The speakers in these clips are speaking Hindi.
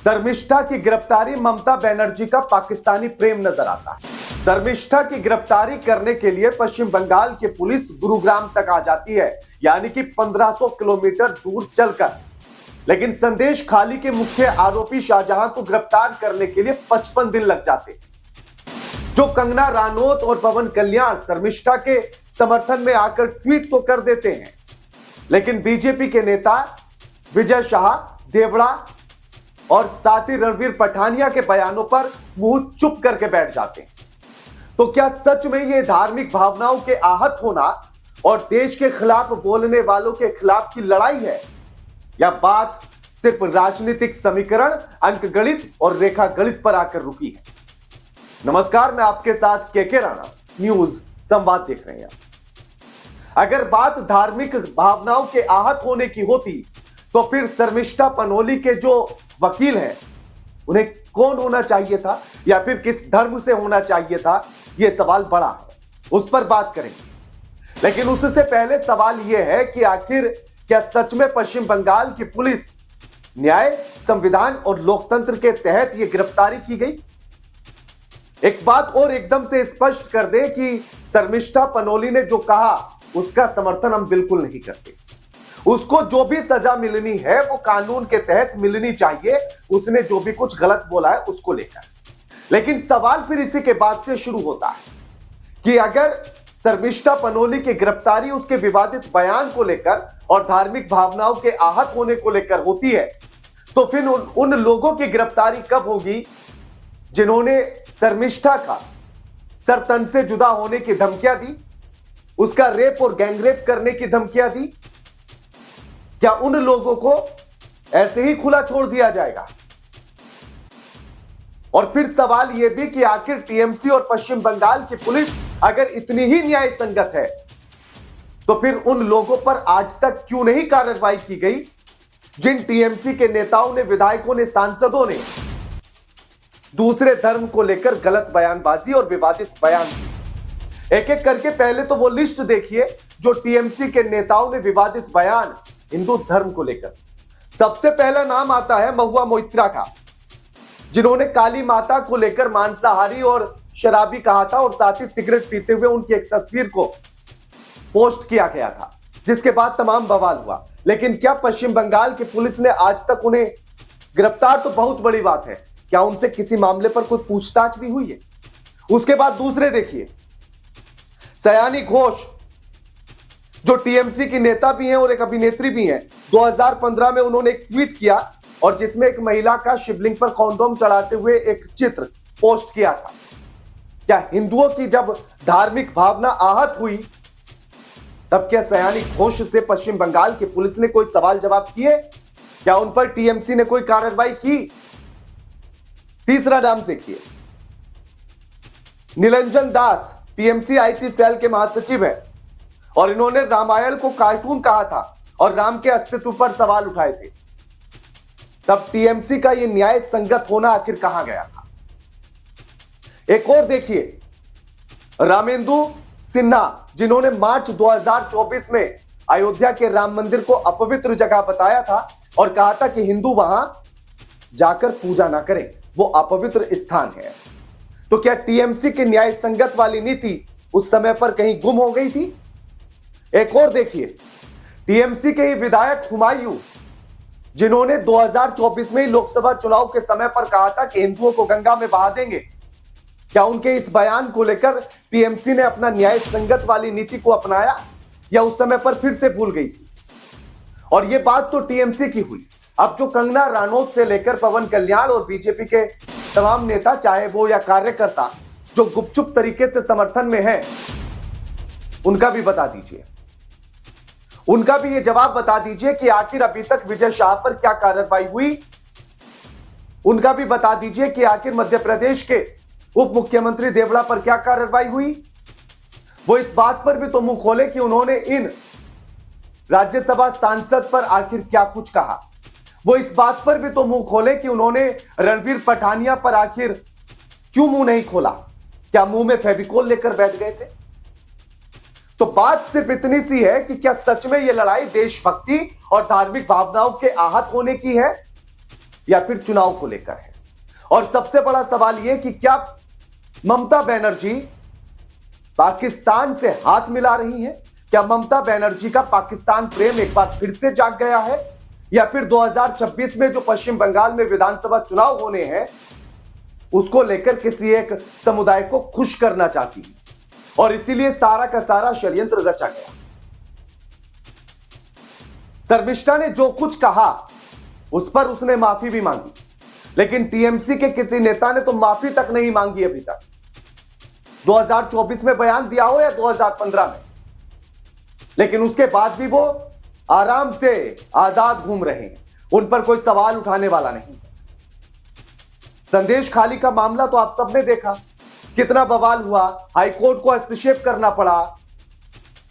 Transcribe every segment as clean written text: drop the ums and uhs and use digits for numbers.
शर्मिष्ठा की गिरफ्तारी ममता बनर्जी का पाकिस्तानी प्रेम नजर आता है। शर्मिष्ठा की गिरफ्तारी करने के लिए पश्चिम बंगाल की पुलिस गुरुग्राम तक आ जाती है, यानी कि 1500 किलोमीटर दूर चलकर। लेकिन संदेश खाली के मुख्य आरोपी शाहजहां को गिरफ्तार करने के लिए 55 दिन लग जाते। जो कंगना रानौत और पवन कल्याण शर्मिष्ठा के समर्थन में आकर ट्वीट तो कर देते हैं, लेकिन बीजेपी के नेता विजय शाह, देवड़ा और साथी रणवीर पठानिया के बयानों पर मुंह चुप करके बैठ जाते हैं। तो क्या सच में ये धार्मिक भावनाओं के आहत होना और देश के खिलाफ बोलने वालों के खिलाफ की लड़ाई है, या बात सिर्फ राजनीतिक समीकरण, अंकगणित और रेखा गणित पर आकर रुकी है? नमस्कार, मैं आपके साथ के राणा, न्यूज संवाद देख रहे हैं। अगर बात धार्मिक भावनाओं के आहत होने की होती तो फिर शर्मिष्ठा पनोली के जो वकील हैं उन्हें कौन होना चाहिए था, या फिर किस धर्म से होना चाहिए था? यह सवाल बड़ा है, उस पर बात करेंगे। लेकिन उससे पहले सवाल यह है कि आखिर क्या सच में पश्चिम बंगाल की पुलिस न्याय, संविधान और लोकतंत्र के तहत यह गिरफ्तारी की गई? एक बात और एकदम से स्पष्ट कर दे कि शर्मिष्ठा पनोली ने जो कहा उसका समर्थन हम बिल्कुल नहीं करते। उसको जो भी सजा मिलनी है वो कानून के तहत मिलनी चाहिए। उसने जो भी कुछ गलत बोला है उसको लेकर। लेकिन सवाल फिर इसी के बाद से शुरू होता है कि अगर शर्मिष्ठा पनोली की गिरफ्तारी उसके विवादित बयान को लेकर और धार्मिक भावनाओं के आहत होने को लेकर होती है, तो फिर उन लोगों की गिरफ्तारी कब होगी जिन्होंने शर्मिष्ठा का सर तन से जुदा होने की धमकियां दी, उसका रेप और गैंगरेप करने की धमकियां दी? क्या उन लोगों को ऐसे ही खुला छोड़ दिया जाएगा? और फिर सवाल यह भी कि आखिर टीएमसी और पश्चिम बंगाल की पुलिस अगर इतनी ही न्याय संगत है तो फिर उन लोगों पर आज तक क्यों नहीं कार्रवाई की गई जिन टीएमसी के नेताओं ने, विधायकों ने, सांसदों ने दूसरे धर्म को लेकर गलत बयानबाजी और विवादित बयान दिए? एक एक करके पहले तो वो लिस्ट देखिए जो टीएमसी के नेताओं ने विवादित बयान हिंदू धर्म को लेकर। सबसे पहला नाम आता है महुआ मोइत्रा का, जिन्होंने काली माता को लेकर मांसाहारी और शराबी कहा था और साथ ही सिगरेट पीते हुए उनकी एक तस्वीर को पोस्ट किया गया था, जिसके बाद तमाम बवाल हुआ। लेकिन क्या पश्चिम बंगाल की पुलिस ने आज तक उन्हें गिरफ्तार, तो बहुत बड़ी बात है, क्या उनसे किसी मामले पर कोई पूछताछ भी हुई है? उसके बाद दूसरे देखिए, सयानी घोष जो टीएमसी की नेता भी हैं और एक अभिनेत्री भी हैं। 2015 में उन्होंने एक ट्वीट किया और जिसमें एक महिला का शिवलिंग पर कॉन्डोम चढ़ाते हुए एक चित्र पोस्ट किया था। क्या हिंदुओं की जब धार्मिक भावना आहत हुई तब क्या सयानी घोष से पश्चिम बंगाल की पुलिस ने कोई सवाल जवाब किए? क्या उन पर टीएमसी ने कोई कार्रवाई की? तीसरा नाम देखिए, Niranjan Das TMC IT cell के महासचिव है और इन्होंने रामायण को कार्टून कहा था और राम के अस्तित्व पर सवाल उठाए थे। तब टीएमसी का यह न्याय संगत होना आखिर कहां गया था? एक और देखिए, रामेंदु सिन्हा, जिन्होंने मार्च 2024 में अयोध्या के राम मंदिर को अपवित्र जगह बताया था और कहा था कि हिंदू वहां जाकर पूजा ना करें, वो अपवित्र स्थान है। तो क्या टीएमसी की न्याय संगत वाली नीति उस समय पर कहीं गुम हो गई थी? एक और देखिए, टीएमसी के ही विधायक हुमायूं, जिन्होंने 2024 में लोकसभा चुनाव के समय पर कहा था कि हिंदुओं को गंगा में बहा देंगे, क्या उनके इस बयान को लेकर टीएमसी ने अपना न्याय संगत वाली नीति को अपनाया या उस समय पर फिर से भूल गई थी? और यह बात तो टीएमसी की हुई। अब जो कंगना रानौत से लेकर पवन कल्याण और बीजेपी के तमाम नेता, चाहे वो या कार्यकर्ता, जो गुपचुप तरीके से समर्थन में है, उनका भी बता दीजिए, उनका भी ये जवाब बता दीजिए कि आखिर अभी तक विजय शाह पर क्या कार्रवाई हुई? उनका भी बता दीजिए कि आखिर मध्य प्रदेश के उप मुख्यमंत्री देवड़ा पर क्या कार्रवाई हुई? वो इस बात पर भी तो मुंह खोले कि उन्होंने इन राज्यसभा सांसद पर आखिर क्या कुछ कहा। वो इस बात पर भी तो मुंह खोले कि उन्होंने रणवीर पठानिया पर आखिर क्यों मुंह नहीं खोला? क्या मुंह में फेविकोल लेकर बैठ गए थे? तो बात सिर्फ इतनी सी है कि क्या सच में यह लड़ाई देशभक्ति और धार्मिक भावनाओं के आहत होने की है, या फिर चुनाव को लेकर है। और सबसे बड़ा सवाल यह कि क्या ममता बनर्जी पाकिस्तान से हाथ मिला रही हैं? क्या ममता बनर्जी का पाकिस्तान प्रेम एक बार फिर से जाग गया है, या फिर 2026 में जो पश्चिम बंगाल में विधानसभा चुनाव होने हैं उसको लेकर किसी एक समुदाय को खुश करना चाहती है और इसीलिए सारा का सारा षड्यंत्र रचा गया। शर्मिष्ठा ने जो कुछ कहा उस पर उसने माफी भी मांगी, लेकिन टीएमसी के किसी नेता ने तो माफी तक नहीं मांगी अभी तक। 2024 में बयान दिया हो या 2015 में, लेकिन उसके बाद भी वो आराम से आजाद घूम रहे हैं, उन पर कोई सवाल उठाने वाला नहीं। संदेश खाली का मामला तो आप सबने देखा, कितना बवाल हुआ, हाईकोर्ट को हस्तक्षेप करना पड़ा,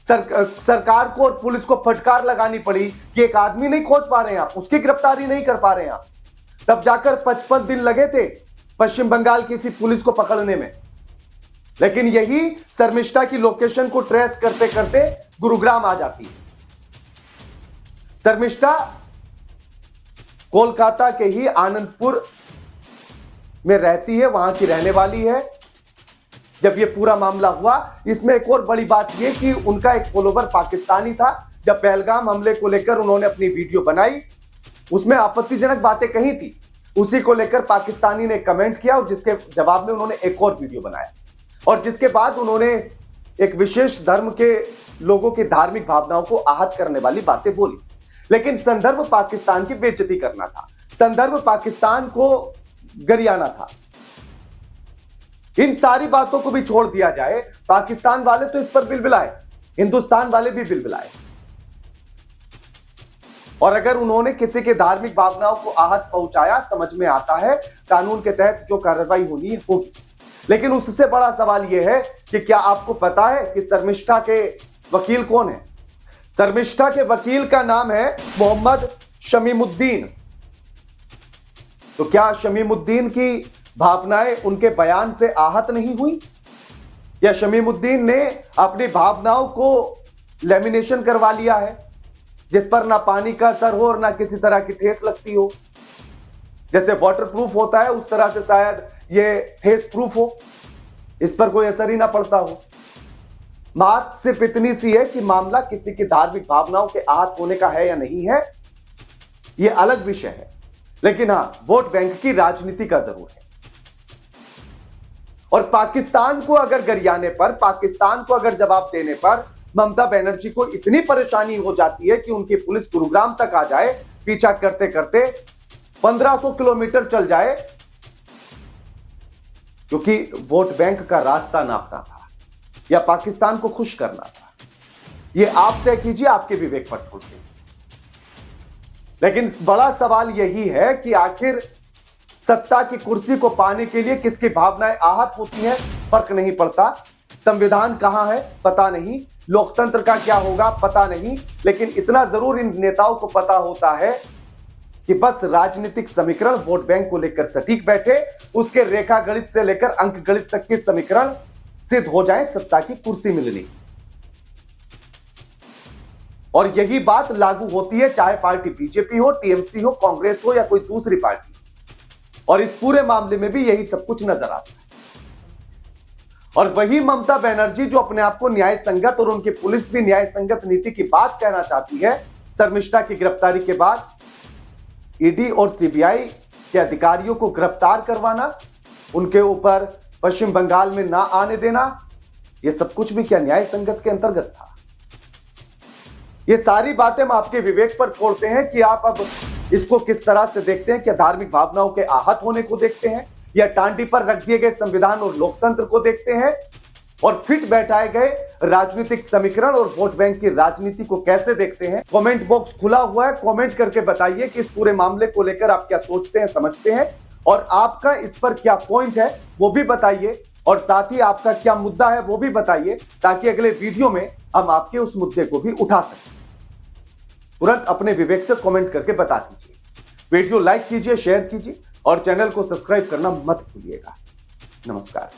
सरकार को और पुलिस को फटकार लगानी पड़ी कि एक आदमी नहीं खोज पा रहे हैं आप, उसकी गिरफ्तारी नहीं कर पा रहे हैं आप। तब जाकर 55 दिन लगे थे पश्चिम बंगाल की किसी पुलिस को पकड़ने में, लेकिन यही शर्मिष्ठा की लोकेशन को ट्रेस करते करते गुरुग्राम आ जाती है। शर्मिष्ठा कोलकाता के ही आनंदपुर में रहती है, वहां की रहने वाली है। जब यह पूरा मामला हुआ, इसमें एक और बड़ी बात यह कि उनका एक फॉलोवर पाकिस्तानी था। जब पहलगाम हमले को लेकर उन्होंने अपनी वीडियो बनाई, उसमें आपत्तिजनक बातें कही थी, उसी को लेकर पाकिस्तानी ने कमेंट किया और जिसके जवाब में उन्होंने एक और वीडियो बनाया और जिसके बाद उन्होंने एक विशेष धर्म के लोगों की धार्मिक भावनाओं को आहत करने वाली बातें बोली। लेकिन संदर्भ पाकिस्तान की बेइज्जती करना था, संदर्भ पाकिस्तान को गरियाना था। इन सारी बातों को भी छोड़ दिया जाए, पाकिस्तान वाले तो इस पर बिलबिलाए, हिंदुस्तान वाले भी बिलबिलाए। और अगर उन्होंने किसी के धार्मिक भावनाओं को आहत पहुंचाया, समझ में आता है कानून के तहत जो कार्रवाई होनी होगी। लेकिन उससे बड़ा सवाल यह है कि क्या आपको पता है कि शर्मिष्ठा के वकील कौन है? शर्मिष्ठा के वकील का नाम है मोहम्मद शमीमुद्दीन। तो क्या शमीमुद्दीन की भावनाएं उनके बयान से आहत नहीं हुई, या शमीमुद्दीन ने अपनी भावनाओं को लेमिनेशन करवा लिया है जिस पर ना पानी का असर हो और ना किसी तरह की ठेस लगती हो? जैसे वाटरप्रूफ होता है उस तरह से शायद ये ठेस प्रूफ हो, इस पर कोई असर ही ना पड़ता हो। बात सिर्फ इतनी सी है कि मामला किसी की धार्मिक भावनाओं के आहत होने का है या नहीं है, यह अलग विषय है। लेकिन हां, वोट बैंक की राजनीति का जरूर है। और पाकिस्तान को अगर गरियाने पर, पाकिस्तान को अगर जवाब देने पर ममता बनर्जी को इतनी परेशानी हो जाती है कि उनकी पुलिस गुरुग्राम तक आ जाए, पीछा करते करते 1500 किलोमीटर चल जाए, क्योंकि वोट बैंक का रास्ता नापना था या पाकिस्तान को खुश करना था, यह आप तय कीजिए, आपके विवेक पर छोड़ दीजिए। लेकिन बड़ा सवाल यही है कि आखिर सत्ता की कुर्सी को पाने के लिए किसकी भावनाएं आहत होती हैं, फर्क नहीं पड़ता। संविधान कहां है पता नहीं, लोकतंत्र का क्या होगा पता नहीं, लेकिन इतना जरूर इन नेताओं को पता होता है कि बस राजनीतिक समीकरण वोट बैंक को लेकर सटीक बैठे, उसके रेखा गणित से लेकर अंक गणित तक के समीकरण सिद्ध हो जाए, सत्ता की कुर्सी मिलनी। और यही बात लागू होती है चाहे पार्टी बीजेपी हो, टीएमसी हो, कांग्रेस हो या कोई दूसरी पार्टी। और इस पूरे मामले में भी यही सब कुछ नजर आता है। और वही ममता बनर्जी जो अपने आप को न्याय संगत और उनकी पुलिस भी न्याय संगत नीति की बात कहना चाहती है, शर्मिष्ठा की गिरफ्तारी के बाद ईडी और सीबीआई के अधिकारियों को गिरफ्तार करवाना, उनके ऊपर पश्चिम बंगाल में ना आने देना, यह सब कुछ भी क्या न्याय संगत के अंतर्गत था? ये सारी बातें हम आपके विवेक पर छोड़ते हैं कि आप अब इसको किस तरह से देखते हैं। क्या धार्मिक भावनाओं के आहत होने को देखते हैं, या टांडी पर रख दिए गए संविधान और लोकतंत्र को देखते हैं, और फिट बैठाए गए राजनीतिक समीकरण और वोट बैंक की राजनीति को कैसे देखते हैं? कमेंट बॉक्स खुला हुआ है, कमेंट करके बताइए कि इस पूरे मामले को लेकर आप क्या सोचते हैं, समझते हैं, और आपका इस पर क्या पॉइंट है वो भी बताइए, और साथ ही आपका क्या मुद्दा है वो भी बताइए, ताकि अगले वीडियो में हम आपके उस मुद्दे को भी उठा सकें। तुरंत अपने विवेक से कमेंट करके बता दीजिए। वीडियो लाइक कीजिए, शेयर कीजिए और चैनल को सब्सक्राइब करना मत भूलिएगा। नमस्कार।